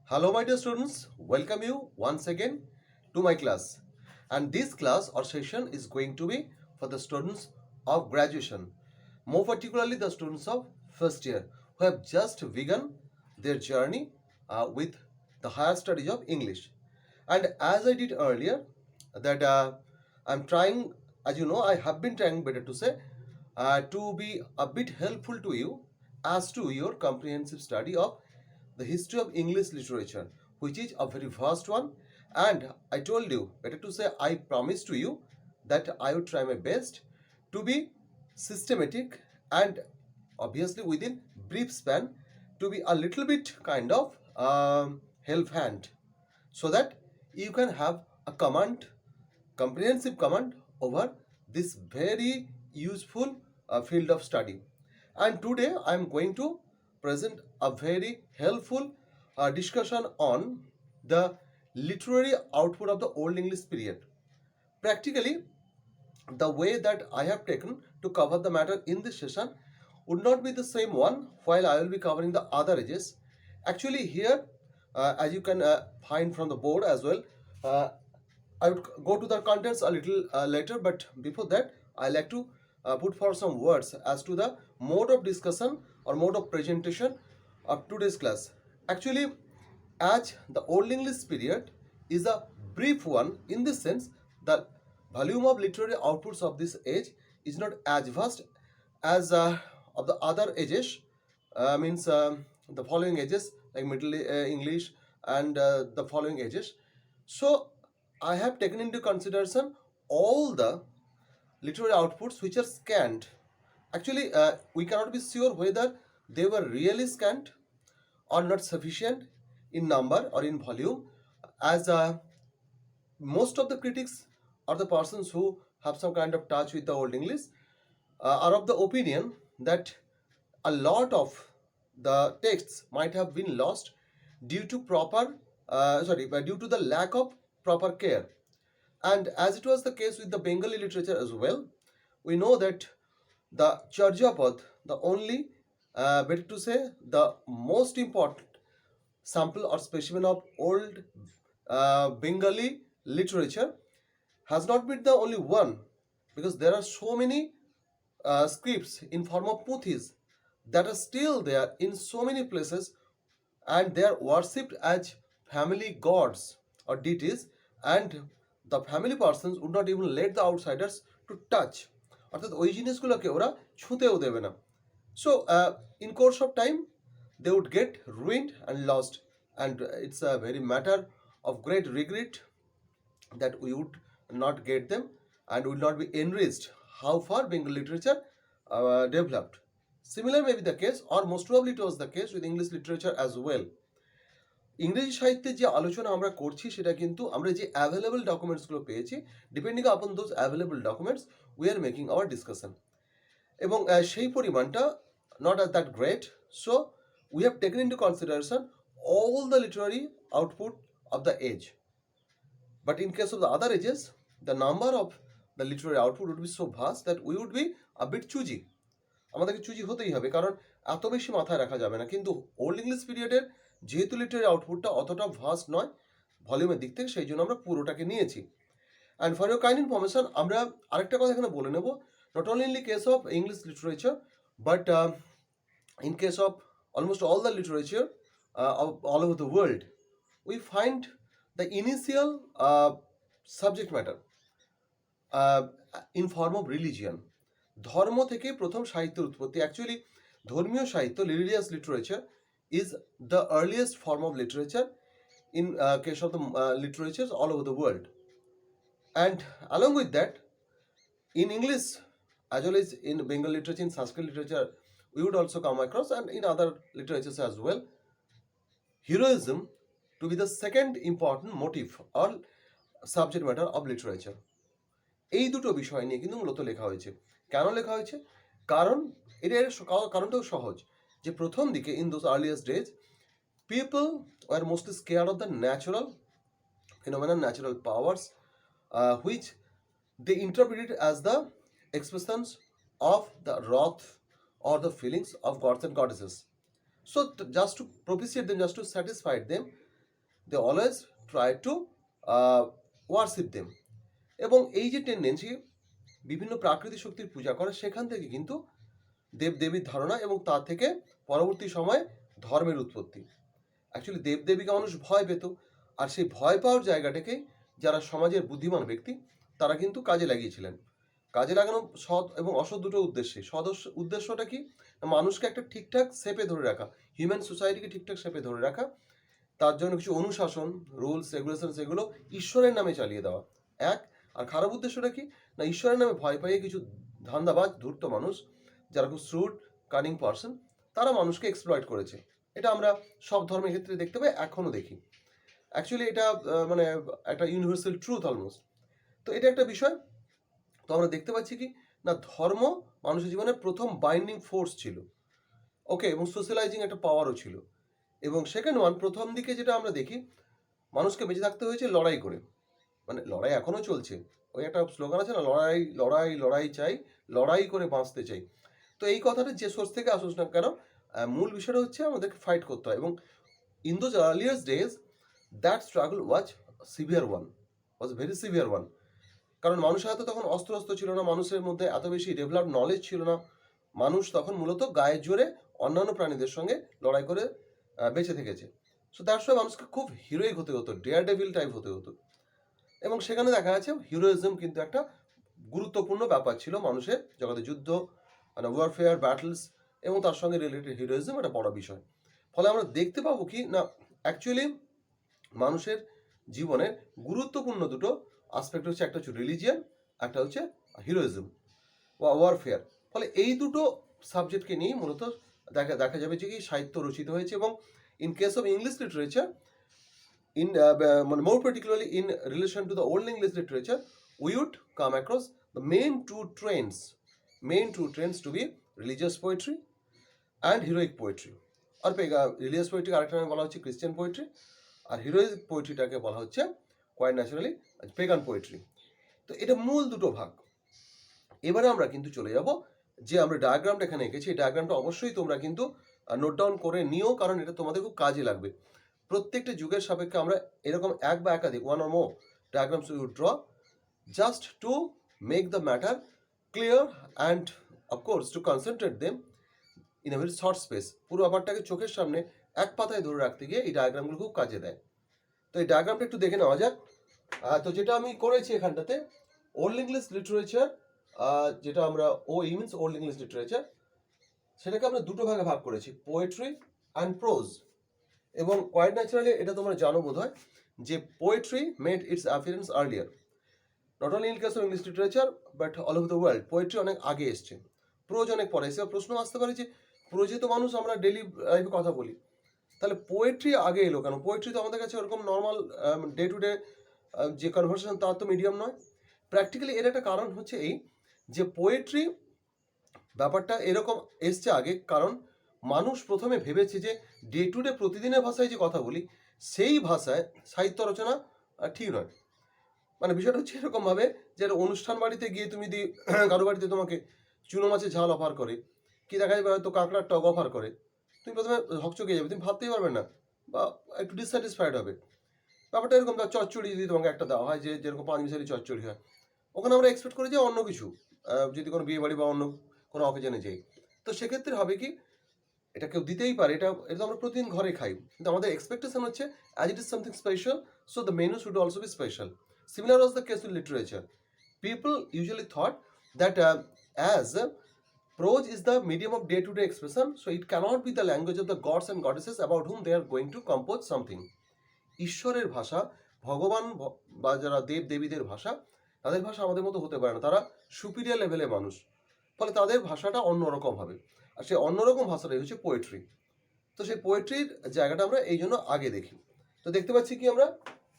Hello, my dear students. Welcome you once again to my class. And this class or session is going to be for the students of graduation, more particularly the students of first year who have just begun their journey with the higher studies of English. And as I did earlier, that I'm trying, as you know, I have been trying, better to say, to be a bit helpful to you as to your comprehensive study of the history of English literature, which is a very vast one. And I told you, better to say, I promised to you that I would try my best to be systematic and obviously within brief span to be a little bit kind of help hand so that you can have a comprehensive command over this very useful field of study. And today I am going to present a very helpful discussion on the literary output of the Old English period. Practically, the way that I have taken to cover the matter in this session would not be the same one while I will be covering the other ages. Actually, here, as you can find from the board as well, uh, I would go to the contents a little later, but before that, I like to put forward some words as to the mode of discussion or mode of presentation of today's class. Actually, as the Old English period is a brief one in this sense, the volume of literary outputs of this age is not as vast as of the other ages, means the following ages like Middle English and the following ages. So I have taken into consideration all the literary outputs which are scanned. Actually, we cannot be sure whether they were really scanned or not sufficient in number or in volume, as most of the critics or the persons who have some kind of touch with the Old English are of the opinion that a lot of the texts might have been lost due to due to the lack of proper care. And as it was the case with the Bengali literature as well, we know that the Charjapad, the only, better to say, the most important sample or specimen of old Bengali literature has not been the only one, because there are so many scripts in form of puthis that are still there in so many places, and they are worshipped as family gods or deities, and the family persons would not even let the outsiders to touch, অর্থাৎ ওই জিনিসগুলোকে ওরা ছুঁতেও দেবে না. So in course of time they would get ruined and lost, and it's a very matter of great regret that we would not get them and would not be enriched how far Bengal literature developed. Similar may be the case, or most probably it was the case with English literature as well. ইংরেজি সাহিত্যে যে আলোচনা আমরা করছি সেটা কিন্তু আমরা যে অ্যাভেলেবল ডকুমেন্টসগুলো পেয়েছি, ডিপেন্ডিং আপন those available documents we are making hour discussion, এবং সেই পরিমাণটা not as that great. So we have taken into consideration all the literary output of the age. But in case of the other ages, the number of the literary output would be so vast that we would be a bit choosy. আমাদেরকে choosy হতেই হবে, কারণ এত বেশি মাথায় রাখা যাবে না। কিন্তু ওল্ড ইংলিশ পিরিয়ডের যেহেতু লিটারি আউটপুটটা অতটা ভাস্ট নয় ভলিউমের দিক থেকে, সেই জন্য আমরা পুরোটাকে নিয়েছি। And for your kind information, আমরা আরেকটা কথা এখানে বলে নেব, not only in the case of English literature but in case of almost all the literature all over the world, we find the initial subject matter in form of religion. ধর্ম থেকে প্রথম সাহিত্যের উৎপত্তি। অ্যাকচুয়ালি ধর্মীয় সাহিত্য, religious literature is the earliest form of literature in case of the literatures all over the world. And along with that, in English as well as in Bengal literature, in Sanskrit literature, we would also come across, and in other literatures as well, heroism to be the second important motive or subject matter of literature. এই দুটো বিষয় নিয়ে কিন্তু মূলত লেখা হয়েছে। কেন লেখা হয়েছে? কারণ এর কারণটাও সহজ, যে প্রথম দিকে in those earliest days people were mostly scared of the natural phenomena, natural powers, which they interpreted as the expressions of the wrath or the feelings of gods and goddesses. So just to propitiate them, just to satisfy them, they always try to worship them. এবং এই যে tendency বিভিন্ন প্রাকৃতিক শক্তির পূজা করে, সেখান থেকে কিন্তু দেবদেবীর ধারণা এবং তা থেকে পরবর্তী সময়ে ধর্মের উৎপত্তি। অ্যাকচুয়ালি দেবদেবীকে মানুষ ভয় পেত, আর সেই ভয় পাওয়ার জায়গাটাকেই যারা সমাজের বুদ্ধিমান ব্যক্তি তারা কিন্তু কাজে লাগিয়েছিলেন। কাজে লাগানো সৎ এবং অসৎ দুটো উদ্দেশ্যে। উদ্দেশ্যটা কি? মানুষকে একটা ঠিকঠাক শেপে ধরে রাখা, হিউম্যান সোসাইটিকে ঠিকঠাক শেপে ধরে রাখা, তার জন্য কিছু অনুশাসন, রুলস রেগুলেশন, সেগুলো ঈশ্বরের নামে চালিয়ে দেওয়া এক। আর খারাপ উদ্দেশ্যটা কি? না, ঈশ্বরের নামে ভয় পাইয়ে কিছু ধান্দাবাজ ধূর্ত মানুষ, যারা খুব শ্রুড কানিং পার্সন, তারা মানুষকে এক্সপ্লয়েট করেছে। এটা আমরা সব ধর্মের ক্ষেত্রে দেখতে পাই, এখনও দেখি। অ্যাকচুয়ালি এটা মানে একটা ইউনিভার্সাল ট্রুথ অলমোস্ট। তো এটা একটা বিষয়। তো আমরা দেখতে পাচ্ছি কি না, ধর্ম মানুষের জীবনের প্রথম বাইন্ডিং ফোর্স ছিল, ওকে, এবং সোশ্যালাইজিং একটা পাওয়ারও ছিল। এবং সেকেন্ড ওয়ান, প্রথম দিকে যেটা আমরা দেখি, মানুষকে বেঁচে থাকতে হয়েছে লড়াই করে। মানে লড়াই এখনও চলছে, ওই একটা স্লোগান আছে না, লড়াই লড়াই লড়াই চাই, লড়াই করে বাঁচতে চাই। তো এই কথাটা যে সোর্স থেকে আসুস না কেন, মূল বিষয়টা হচ্ছে আমাদেরকে ফাইট করতে হয়। এবং in those earlier days that struggle was severe one, was very severe one. কারণ মানুষের হাতে তখন অস্ত্র ছিল না, মানুষের মধ্যে এত বেশি ডেভেলপ নলেজ ছিল না। মানুষ তখন মূলত গায়ের জোরে অন্যান্য প্রাণীদের সঙ্গে লড়াই করে বেঁচে থেকেছে। সো দ্যাটস ওয়াই মানুষকে খুব হিরোইক হতে হতো, ডেয়ার ডেভিল টাইপ হতে হতো। এবং সেখানে দেখা যাচ্ছে হিরোইজম কিন্তু একটা গুরুত্বপূর্ণ ব্যাপার ছিল মানুষের জগতে। যুদ্ধ, মানে ওয়ারফেয়ার, ব্যাটলস এবং তার সঙ্গে রিলেটেড হিরোইজম একটা বড় বিষয়। ফলে আমরা দেখতে পাবো কি না, অ্যাকচুয়ালি মানুষের জীবনের গুরুত্বপূর্ণ দুটো আসপেক্ট হচ্ছে, একটা হচ্ছে রিলিজিয়ান, একটা হচ্ছে হিরোইজম বা ওয়ারফেয়ার। ফলে এই দুটো সাবজেক্টকে নিয়ে মূলত দেখা যাবে যে কি সাহিত্য রচিত হয়েছে। এবং in case of English literature, in more particularly in relation to the old English literature, we would come across the main two trends to be religious poetry and heroic poetry. আর রিলিজিয়াস পোয়েট্রি আরেকটা নামে বলা হচ্ছে Christian poetry, আর heroic পোয়েট্রিটাকে বলা হচ্ছে quite naturally পেগান poetry. তো এটা মূল দুটো ভাগ। এবারে আমরা কিন্তু চলে যাব যে আমরা ডায়াগ্রামটা এখানে এঁকেছি, এই ডায়াগ্রামটা অবশ্যই তোমরা কিন্তু নোট ডাউন করে নিও, কারণ এটা তোমাদের খুব কাজে লাগবে। প্রত্যেকটা যুগের সাপেক্ষে আমরা এরকম এক বা একাধিক, one or more diagrams we would draw, just to make the matter clear and of course to concentrate them in a very short space. পুরো ব্যাপারটাকে চোখের সামনে এক পাতায় ধরে রাখতে গিয়ে এই ডায়াগ্রামগুলো খুব কাজে দেয়। তো এই ডায়াগ্রামটা একটু দেখে নেওয়া যাক। তো যেটা আমি করেছি এখানটাতে, ওল্ড ইংলিশ লিটারেচার, যেটা আমরা মিনস ওল্ড ইংলিশ লিটারেচার, সেটাকে আমরা দুটো ভাগে ভাগ করেছি, পোয়েট্রি অ্যান্ড প্রোজ। এবং কোয়াইট ন্যাচারালি এটা তোমরা জানো বোধ হয় যে poetry made it's appearance earlier, not only in case of English literature but all over the world. Poetry অনেক আগে এসছে, প্রোজ অনেক পরে এসে। প্রশ্ন আসতে পারে যে প্রোজে তো মানুষ আমরা ডেলি লাইফে কথা বলি, তাহলে পোয়েট্রি আগে এলো কেন? পোয়েট্রি তো আমাদের কাছে ওরকম নর্মাল ডে টু ডে যে কনভারসেশন তার তো মিডিয়াম নয়। প্র্যাকটিক্যালি এর একটা কারণ হচ্ছে এই যে পোয়েট্রি ব্যাপারটা এরকম এসছে আগে, কারণ মানুষ প্রথমে ভেবেছে যে ডে টু ডে প্রতিদিনের ভাষায় যে কথা বলি সেই ভাষায় সাহিত্য রচনা ঠিক নয়। মানে বিষয়টা হচ্ছে এরকমভাবে যে অনুষ্ঠান বাড়িতে গিয়ে তুমি যদি কারো বাড়িতে তোমাকে চুনো মাছের ঝাল অফার করে, কি দেখা যাবে হয়তো কাঁকড়ার টক অফার করে, তুমি প্রথমে হকচকে যাবে, তুমি ভাবতেই পারবে না, বা একটু ডিসস্যাটিসফাইড হবে। ব্যাপারটা এরকম, চচ্চড়ি যদি তোমাকে একটা দেওয়া হয়, যে যেরকম পাঁচমিশালি চচ্চড়ি হয়, ওখানে আমরা এক্সপেক্ট করি যে অন্য কিছু, যদি কোনো বিয়ে বাড়ি বা অন্য কোনো অকেজনে যাই, তো সেক্ষেত্রে হবে কি, এটা কেউ দিতেই পারে, এটা এটা আমরা প্রতিদিন ঘরে খাই, কিন্তু আমাদের এক্সপেকটেশন হচ্ছে as it is something special, so the menu should also be special. Similar was the case with literature. People usually thought that as prose is the medium of day-to-day expression, so it cannot be the language of the gods and goddesses about whom they are going to compose something. ঈশ্বরের ভাষা, ভগবান বা যারা দেব দেবীদের ভাষা, তাদের ভাষা আমাদের মতো হতে পারে না, তারা সুপিরিয়ার লেভেলের মানুষ। ফলে তাদের ভাষাটা অন্যরকম হবে, আর সেই অন্যরকম ভাষাটাই হচ্ছে পোয়েট্রি। তো সেই পোয়েট্রির জায়গাটা আমরা এই জন্য আগে দেখি। তো দেখতে পাচ্ছি কি আমরা,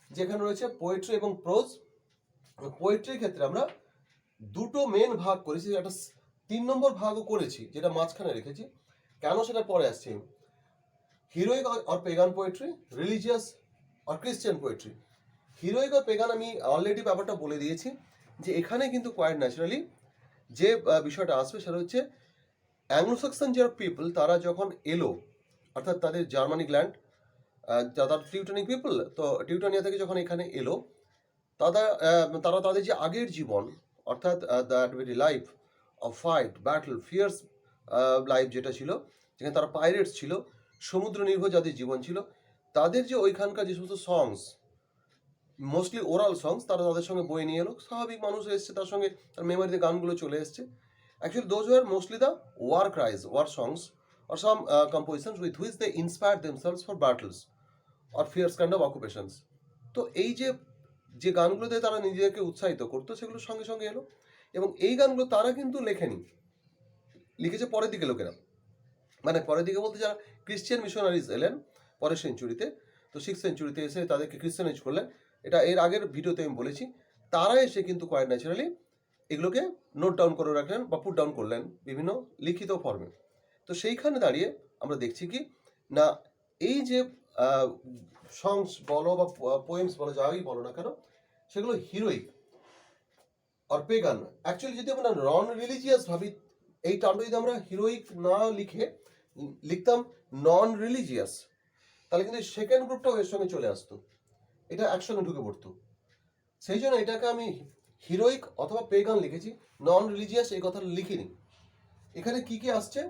যেখানে রয়েছে পোয়েট্রি এবং প্রোজ। পোয়েট্রির ক্ষেত্রে আমরা দুটো মেন ভাগ করেছি, একটা 3 নম্বর ভাগও করেছি যেটা মাঝখানে রেখেছি, কেন সেটা পরে আসছে। Heroic or pagan poetry, religious or Christian poetry. Heroic or pagan আমি অলরেডি ব্যাপারটা বলে দিয়েছি, যে এখানে কিন্তু কোয়াইট ন্যাচারালি যে বিষয়টা আসবে সেটা হচ্ছে অ্যাংলো সাক্সন যারা পিপল, তারা যখন এলো, অর্থাৎ তাদের জার্মানিক ল্যান্ড যারা টিউটনিক পিপল, তো টিউটনিয়া থেকে যখন এখানে এলো, তারা তাদের যে আগের জীবন, অর্থাৎ that very life of fight battle fierce life যেটা ছিল, যেখানে তারা পাইরেটস ছিল, সমুদ্র নির্ভর যাদের জীবন ছিল, তাদের যে ওইখানকার যে সমস্ত সংস, মোস্টলি ওরাল সংস, তারা তাদের সঙ্গে বয়ে নিয়ে এলো। স্বাভাবিক মানুষ এসছে, তার সঙ্গে তার মেমোরিতে গানগুলো চলে এসছে। Actually those were mostly the war cries, war songs, or some compositions with which they inspired themselves for battles or fierce kind of occupations. তো এই যে যে গানগুলোতে তারা নিজেদেরকে উৎসাহিত করতো, সেগুলো সঙ্গে সঙ্গে এলো। এবং এই গানগুলো তারা কিন্তু লেখেনি, লিখেছে পরের দিকে লোকেরা। মানে পরের দিকে বলতে যারা ক্রিশ্চিয়ান মিশনারিজ এলেন পরের সেঞ্চুরিতে, তো 6th সেঞ্চুরিতে এসে তাদেরকে ক্রিশ্চিয়ানাইজ করলেন, এটা এর আগের ভিডিওতে আমি বলেছি। তারা এসে কিন্তু কোয়াইট ন্যাচারালি এগুলোকে নোট ডাউন করে রাখলেন বা পুট ডাউন করলেন বিভিন্ন লিখিত ফর্মে। তো সেইখানে দাঁড়িয়ে আমরা দেখছি কি না, এই যে সংস বলো বা পোয়েমস বলো, যাই বলো না কেন, সেগুলো হিরোইক আর পেগান। অ্যাকচুয়ালি যদি আমরা নন রিলিজিয়াস ভাবি, এই টার্মটা যদি আমরা হিরোইক না লিখে লিখতাম নন রিলিজিয়াস, তাহলে কিন্তু সেকেন্ড গ্রুপটাও এর সঙ্গে চলে আসতো, এটা একসঙ্গে ঢুকে পড়তো। সেই জন্য এটাকে আমি হিরোইক অথবা পেগান লিখেছি, নন রিলিজিয়াস এই কথাটা লিখিনি। এখানে কি কি আসছে,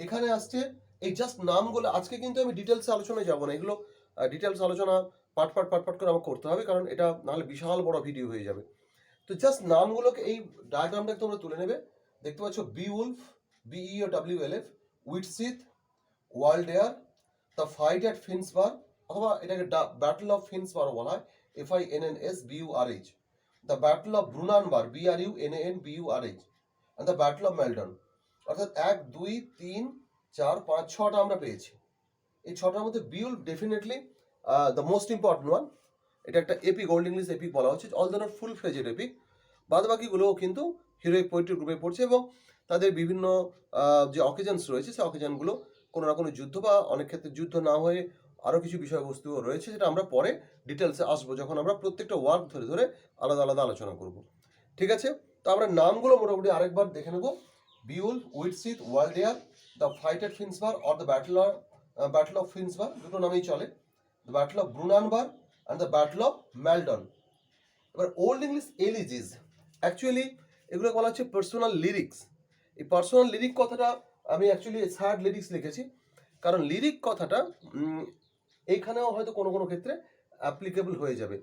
এখানে আসছে এই জাস্ট নামগুলো। আজকে কিন্তু আমি ডিটেলসে আলোচনায় যাবো না, এগুলো ডিটেলস আলোচনা পার্ট করে আমাকে করতে হবে, কারণ এটা নাহলে বিশাল বড় ভিডিও হয়ে যাবে। তো জাস্ট নামগুলোকে, এই ডায়াগ্রামটাকে তোমরা তুলে নেবে। দেখতে পাচ্ছ Beowulf, BEOWLF, Widsith, Waldere, the fight at Finnsburh, অথবা এটাকে ব্যাটল অফ ফিন্সবারও বলা হয়, FINNSBURH, the battle of Brunanburh, BRUNANBURH, and the battle of Maldon. অর্থাৎ 1 2 3 4 5 6টা আমরা পেয়েছি। এই 6টার মধ্যে Beowulf definitely the most important one. এটা একটা এপিক, ওল্ড ইংলিশ এপিক বলা হচ্ছে, all the not full fledged epic. বাদ বাকিগুলোও কিন্তু হিরোইক পোয়েট্রি গ্রুপে পড়ছে, এবং তাদের বিভিন্ন যে অকেশনস রয়েছে, সেই অকেশনগুলো কোনো না কোনো যুদ্ধ, বা অনেক ক্ষেত্রে যুদ্ধ না হয়ে আরও কিছু বিষয়বস্তুও রয়েছে, সেটা আমরা পরে ডিটেলসে আসবো, যখন আমরা প্রত্যেকটা ওয়ার্ড ধরে ধরে আলাদা আলাদা আলোচনা করব। ঠিক আছে, তো আমরা নামগুলো মোটামুটি আরেকবার দেখে নেব। Beowulf, Widsith, Waldere, the fight at Finnsburh or the battle of Finnsburh, দুটো নামেই চলে, the battle of Brunanburh and the battle of Maldon. এবার ওল্ড ইংলিশ এলিজিস, অ্যাকচুয়ালি এগুলো বলা হচ্ছে পার্সোনাল লিরিক্স। এই পার্সোনাল লিরিক কথাটা আমি অ্যাকচুয়ালি স্যাড লিরিক্স লিখেছি, কারণ লিরিক কথাটা এইখানেও হয়তো কোনো কোনো ক্ষেত্রে অ্যাপ্লিকেবল হয়ে যাবে।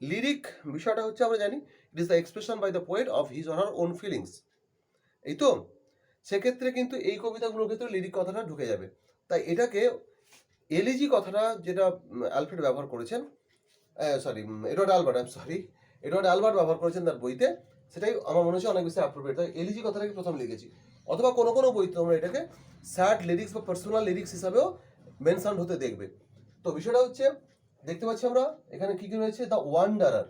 লিরিক বিষয়টা হচ্ছে, আমরা জানি it is the expression by the poet of his or her own feelings, এই তো। সেক্ষেত্রে কিন্তু এই কবিতাগুলোর ক্ষেত্রে লিরিক কথাটা ঢুকে যাবে। তাই এটাকে এলিজি কথাটা, যেটা অ্যালফ্রেড ব্যবহার করেছেন, এডওয়ার্ড অ্যালবার্ট ব্যবহার করেছেন তার বইতে, সেটাই আমার মনে হচ্ছে অনেক বেশি অ্যাপ্রোপ্রিয়েট। তাই এলিজি কথাটাকে প্রথম লিখেছি, অথবা কোনো কোনো বইতে তোমরা এটাকে স্যাড লিরিক্স বা পার্সোনাল লিরিক্স হিসাবেও মেনশন হতে দেখবে। তো বিষয়টা হচ্ছে, দেখতে পাচ্ছি আমরা এখানে কি কি রয়েছে, the wanderer,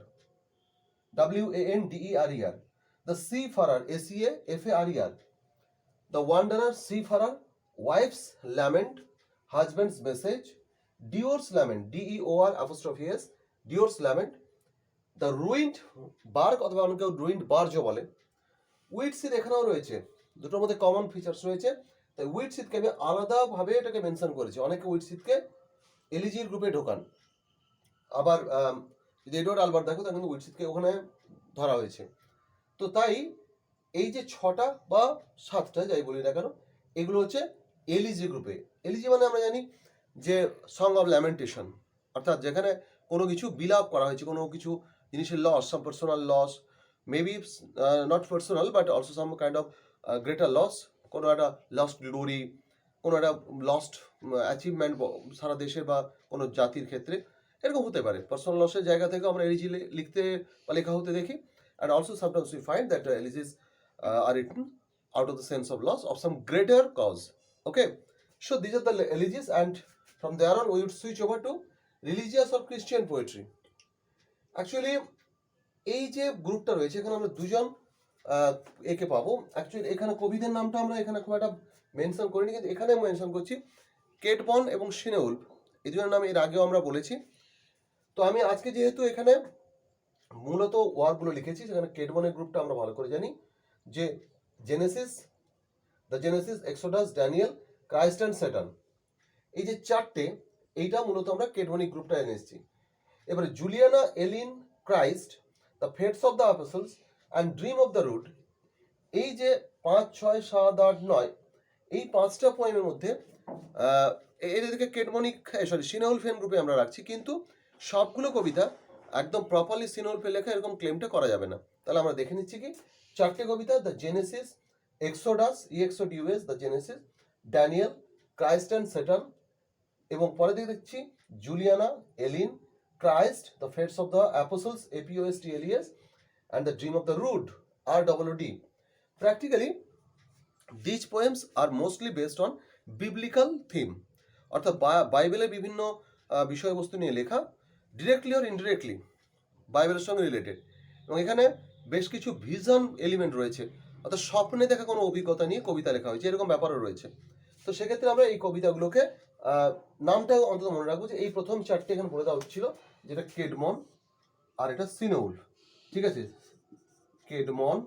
WANDERER, the seafarer, SEAFARER, the wanderer, seafarer, wife's lament, husband's message, Deor's lament, DEOR', Deor's lament, the ruined burg, অথবা অনেকে রুইন্ড বার্জও বলে। উইটসিথ এখানেও রয়েছে, দুটোর মধ্যে কমন ফিচার্স রয়েছে, তাই উইটসিথকে আমি আলাদাভাবে এটাকে মেনশন করেছি। অনেকে উইটসিথকে এলিজির গ্রুপে ঢোকান, আবার যদি এডওয়ার্ড অ্যালবার্ট দেখো, তাহলে কিন্তু উইটসিথকে ওখানে ধরা হয়েছে। তো তাই এই যে 6টা বা 7টা যাই বলি না কেন, এগুলো হচ্ছে এলিজি গ্রুপে। এলিজি মানে আমরা জানি যে সং অফ ল্যামেন্টেশন, অর্থাৎ যেখানে কোনো কিছু বিলাপ করা হয়েছে, কোনো কিছু জিনিসের loss, some personal loss, maybe not personal but also some kind of greater loss, কোনো একটা লস্ট গ্লোরি, কোনো একটা লস্ট অ্যাচিভমেন্ট সারা দেশের বা কোনো জাতির ক্ষেত্রে, এরকম হতে পারে। পার্সোনাল লসের জায়গা থেকে আমরা এলিজি লিখতে বা লেখা হতে দেখি। And also sometimes we find that elegies are written out of the sense of loss of some greater cause. Okay, so these are the elegies, and from there on we would switch over to religious or Christian poetry. Actually এই যে গ্রুপটা রয়েছে, এখানে আমরা দুজন একে পাবো। Actually এখানে কবিদের নামটা আমরা এখানে খুব একটা মেনশন করিনি, কিন্তু এখানে মেনশন করছি কেট বন এবং সিনেউলফ, এই দুজনের নাম এর আগেও আমরা বলেছি। তো আমি আজকে যেহেতু এখানে মূলত ওয়ার্কগুলো লিখেছি, সেখানে কেট বনের গ্রুপটা আমরা ভালো করে জানি, যে Genesis, the Genesis, Exodus, Daniel, Christ and Saturn, এই যে 4টে, এইটা মূলত আমরা কেডমনিক গ্রুপটা এনে এসেছি। এবারে Juliana, Elene, Christ, the fates of the apostles and dream of the rood, এই যে 5, 6, 7, 8, 9 এই 5টা পোয়েমের মধ্যে এদেরকে কেডমনিক সিনোল ফেন গ্রুপে আমরা রাখছি, কিন্তু সবগুলো কবিতা একদম প্রপারলি সিনোল ফেন লেখা এরকম ক্লেমটা করা যাবে না। তাহলে আমরা দেখে নিচ্ছি কি 4টে কবিতা, the Genesis, Exodus, EXODUS, the Genesis, Daniel, Christ and Satan, এবং পরে দিকে দেখছি Juliana, Elene, Christ, the fates of the apostles, APOSTLES, and the dream of the rood, RWD. Practically, these poems are mostly based on biblical theme, অর্থাৎ বাইবেলের বিভিন্ন বিষয়বস্তু নিয়ে লেখা, ডিরেক্টলি অর ইনডিরেক্টলি বাইবেলের সঙ্গে রিলেটেড, এবং এখানে বেশ কিছু ভিজন এলিমেন্ট রয়েছে, অর্থাৎ স্বপ্নে দেখা কোনো অভিজ্ঞতা নিয়ে কবিতা লেখা হয়েছে, এরকম ব্যাপারও রয়েছে। তো সেক্ষেত্রে আমরা এই কবিতাগুলোকে নামটাও অন্তত মনে রাখবো যে এই প্রথম 4টে এখানে বলে দেওয়া হচ্ছিল, যেটা কেডমন আর এটা সিনোল, ঠিক আছে, কেডমন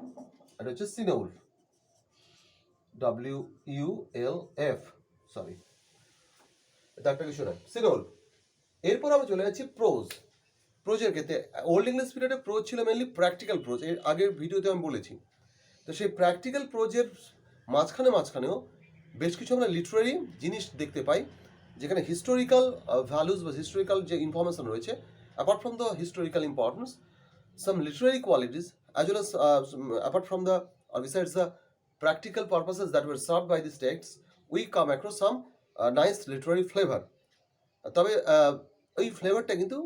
আর হচ্ছে সিনোল, WULF, সরি এটা একটা কিছু নয়, সিনোল। এরপর আমরা চলে যাচ্ছি প্রোজের ক্ষেত্রে। ওল্ড ইংলিশ পিরিয়ডে প্রোজ ছিল মেনলি প্র্যাকটিক্যাল প্রোজ, এর আগের ভিডিওতে আমি বলেছি। তো সেই প্র্যাকটিক্যাল প্রোজের মাঝখানেও বেশ কিছু আমরা লিটারারি জিনিস দেখতে পাই, যেখানে হিস্টোরিক্যাল ভ্যালুজ বা হিস্টোরিক্যাল যে ইনফরমেশন রয়েছে, apart from the historical importance, some literary qualities as well as apart from the or besides the practical purposes that were served by these texts, we come across some nice literary flavor. তবে ওই ফ্লেভারটা কিন্তু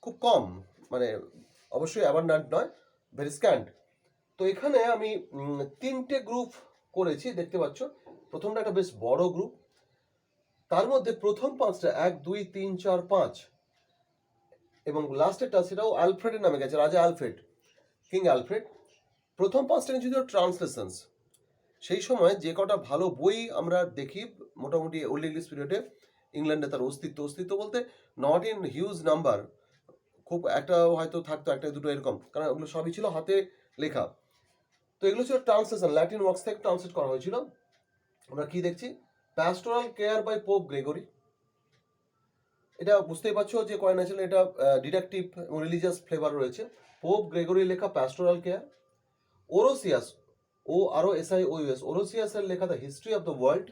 খুব কম, মানে অবশ্যই abundant নয়, very স্ক্যান্ট। তো এখানে আমি 3টে গ্রুপ করেছি, দেখতে পাচ্ছ। প্রথমটা একটা বেশ বড় গ্রুপ, তার মধ্যে প্রথম 5টা 1, 2, 3, 4, 5 এবং লাস্টেরটা সেটাও অ্যালফ্রেডের নামে গেছে, রাজা অ্যালফ্রেড, কিং অ্যালফ্রেড। প্রথম 5টা কিন্তু ট্রান্সলেশনস। সেই সময় যে কটা ভালো বই আমরা দেখি মোটামুটি ওল্ড ইংলিশ পিরিয়ডে ইংল্যান্ডে, তার অস্তিত্ব বলতে নট ইন হিউজ নাম্বার, খুব একটা হয়তো থাকতো, একটা দুটো এরকম, কারণ ওগুলো সবই ছিল হাতে লেখা। তো এগুলো ছিল ট্রান্সলেশন, ল্যাটিন ওয়ার্কস থেকে ট্রান্সলেট করা হয়েছিল। আমরা কি দেখছি, pastoral care by Pope Gregory, এটা বুঝতেই পারছো যে কয়না ছিল, এটা ডিডাকটিভ এবং রিলিজিয়াস ফ্লেভার রয়েছে। পোপ গ্রেগরির লেখা প্যাস্টোরাল কেয়ার। ওরোসিয়াস, OROSIOUS, ওরোসিয়াসের লেখা the history of the world.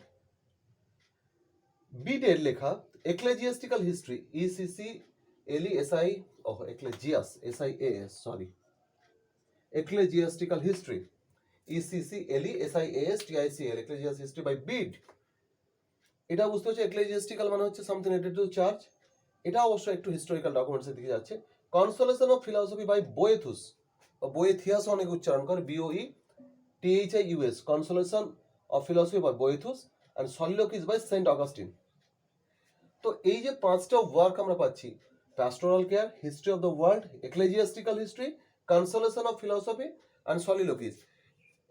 বিডের লেখা ecclesiastical history, ecclesiastical history, ECCLESIASTICAL, ecclesiastical history by Bede. এটা বুঝতে হচ্ছে এক্লেজিয়াস্টিক্যাল মানে হচ্ছে সামথিং রিলেটেড টু চার্চ, এটা অবশ্যই একটু হিস্টোরিক্যাল ডকুমেন্টসের দিকে যাচ্ছে। Consolation of philosophy by Boethius, বা বোয়েথিয়াস অনেক উচ্চারণ করে, BOETHIUS, consolation of philosophy by Boethius, and soliloquies by Saint Augustine. তো এই যে 5টা ওয়ার্ক আমরা পাচ্ছি, pastoral care, history of the world, ecclesiastical history, consolation of philosophy and soliloquies.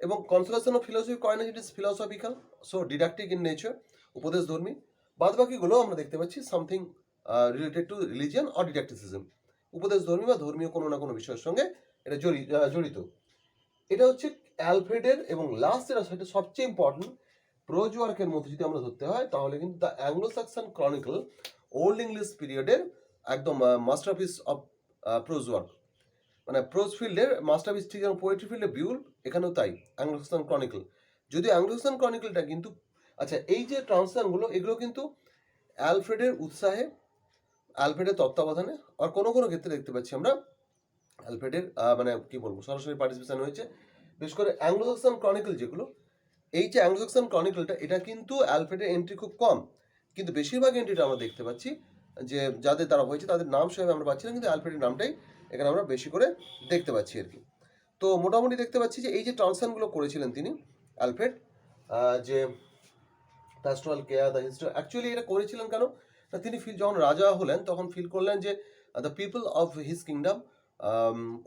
এবং কনসোলেশন অফ ফিলসফি কয় না, it is philosophical, so didactic in nature, উপদেশ ধর্মী। বাদ বাকিগুলো আমরা দেখতে পাচ্ছি something related to religion or ডিডাক্টিসিজম, উপদেশ ধর্মী বা ধর্মীয় কোনো না কোনো বিষয়ের সঙ্গে এটা জড়িত। এটা হচ্ছে অ্যালফ্রেডের। এবং লাস্ট যেটা সেটা সবচেয়ে ইম্পর্টেন্ট, প্রোজ ওয়ার্কের মধ্যে যদি আমরা ধরতে হয় তাহলে কিন্তু the Anglo Saxon chronicle, old English পিরিয়ডের একদম মাস্টারপিস অফ প্রোজ ওয়ার্ক, মানে প্রোজ ফিল্ডের মাস্টারপিস, ঠিক যেমন পোয়েট্রি ফিল্ডে বিউল, এখানেও তাই অ্যাংলো সাকসন ক্রনিকল। যদি অ্যাংলো সাকসন ক্রনিকলটা কিন্তু, আচ্ছা এই যে ট্রান্সলেশনগুলো এগুলো কিন্তু অ্যালফ্রেডের উৎসাহে, অ্যালফ্রেডের তত্ত্বাবধানে, আর কোনো কোনো ক্ষেত্রে দেখতে পাচ্ছি আমরা অ্যালফ্রেডের মানে কি বলবো সরাসরি পার্টিসিপেশন হয়েছে। বিশেষ করে অ্যাংলো সাকসন ক্রনিকল যেগুলো, এই যে অ্যাংলো সাকসন ক্রনিকলটা, এটা কিন্তু অ্যালফ্রেডের এন্ট্রি খুব কম, কিন্তু বেশিরভাগ এন্ট্রিটা আমরা দেখতে পাচ্ছি যে যাদের দ্বারা হয়েছে তাদের নাম সেভাবে আমরা পাচ্ছি না, কিন্তু অ্যালফ্রেডের নামটাই এখানে আমরা বেশি করে দেখতে পাচ্ছি আর কি। তো মোটামুটি দেখতে পাচ্ছি যে এই যে ট্রান্সলেশনগুলো করেছিলেন তিনি অ্যালফ্রেড, যে pastoral care, the history, actually এটা করেছিলেন কেন না, তিনি যখন রাজা হলেন তখন ফিল করলেন যে the people of his kingdom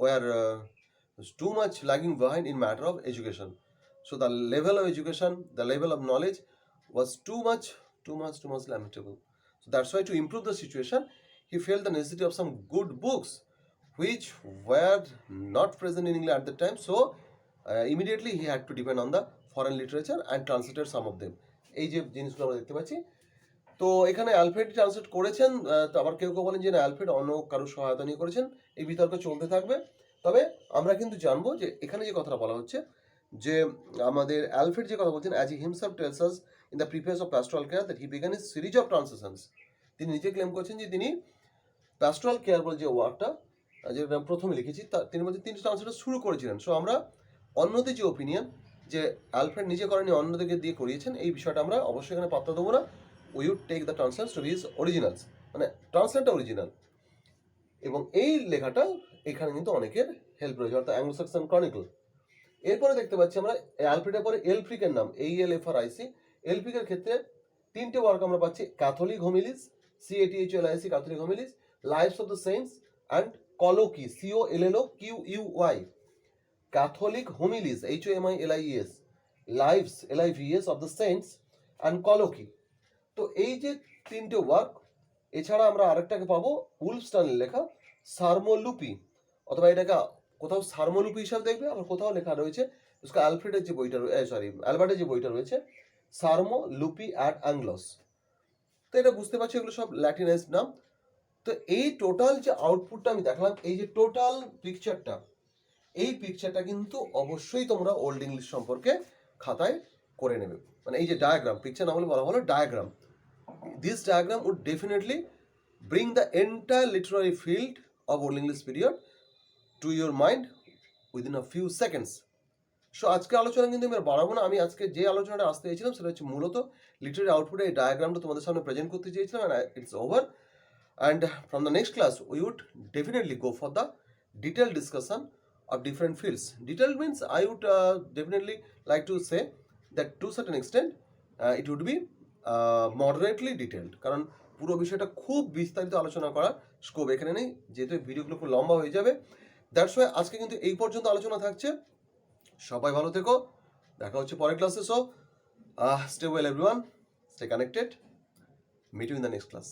were too much lagging behind in matter of education. So the level of education, the level of knowledge was too much lamentable. So that's why to improve the situation, he felt the necessity of some good books which were not present in England at the time. So immediately he had to depend on the foreign literature and translated some of them. এই যে জিনিসগুলো আমরা দেখতে পাচ্ছি। তো এখানে Alfred translate করেছেন, তো আবার কেউ কেউ বলেন যে না অ্যালফ্রেড অন্য কারোর সহায়তা নিয়ে করেছেন। এই বিতর্ক চলতে থাকবে। তবে আমরা কিন্তু জানবো যে এখানে যে কথাটা বলা হচ্ছে যে আমাদের অ্যালফ্রেড যে কথা বলছেন, as he himself tells us in the preface of pastoral care that he began his series of translations. তিনি নিজে ক্লেম করছেন যে তিনি প্যাস্টোরাল কেয়ার বলে যে ওয়ার্কটা যেটা প্রথমে লিখেছি তিনি বলছেন তিনি ট্রান্সলেশন শুরু করেছিলেন। সো আমরা অন্যদের যে ওপিনিয়ন যে অ্যালফ্রেড নিজে করেনি অন্যদেরকে দিয়ে করিয়েছেন, এই বিষয়টা আমরা অবশ্যই এখানে পাত্তা দেবো না। We would take the translation to his originals, মানে ট্রান্সলেটটা অরিজিনাল। এবং এই লেখাটা এখানে কিন্তু অনেকের হেল্প রয়েছে, অর্থাৎ অ্যাংলো স্যাক্সন ক্রনিকল। এরপরে দেখতে পাচ্ছি আমরা অ্যালফ্রেডের পরে এলফ্রিকের নাম ALFRIC। এলফ্রিকের ক্ষেত্রে 3টে ওয়ার্ক আমরা পাচ্ছি, Catholic homilies CATHOLIC Catholic homilies, lives of the saints and colloquy COLLOQUY, Catholic homilies HOMILIES, lives LIVES of the saints and colloquy. তো এই যে 3টে ওয়ার্ক, এছাড়া আমরা আরেকটাকে পাবো উলফস্টানের লেখা সার্মোলুপি, অথবা এটাকে কোথাও সার্মোলুপি হিসাবে দেখবে, আবার কোথাও লেখা রয়েছে অ্যালফ্রেডের যে বইটা অ্যালবার্টের যে বইটা রয়েছে সার্মোলুপি অ্যাট অ্যাংলস। তো এটা বুঝতে পারছি এগুলো সব ল্যাটিনাইজড নাম। তো এই টোটাল যে আউটপুটটা আমি দেখলাম, এই যে টোটাল পিকচারটা, এই পিকচারটা কিন্তু অবশ্যই তোমরা ওল্ড ইংলিশ সম্পর্কে খাতায় করে নেবে। মানে এই যে ডায়াগ্রাম, পিকচার না বলে বলা হলো diagram, this diagram would definitely bring the entire literary field of Old English period to your mind within a few seconds. So আজকে আলোচনা কিন্তু আমি আর বাড়াবো না। আমি আজকে যে আলোচনাটা আসতে চেয়েছিলাম সেটা হচ্ছে মূলত লিটারি আউটপুটের এই ডায়াগ্রামটা তোমাদের সামনে প্রেজেন্ট করতে চেয়েছিলাম, and it's over. And from the next class we would definitely go for the detailed discussion of different fields. Detailed means I would definitely like to say that to a certain extent it would be moderately detailed, কারণ পুরো বিষয়টা খুব বিস্তারিত আলোচনা করার scope এখানে নেই, যেহেতু ভিডিওগুলো খুব লম্বা হয়ে যাবে। দ্যাটস ওয়াই আজকে কিন্তু এই পর্যন্ত আলোচনা থাকছে। সবাই ভালো থেকো, দেখা হচ্ছে পরের ক্লাসে। So stay well everyone, stay connected, meet you in the next class.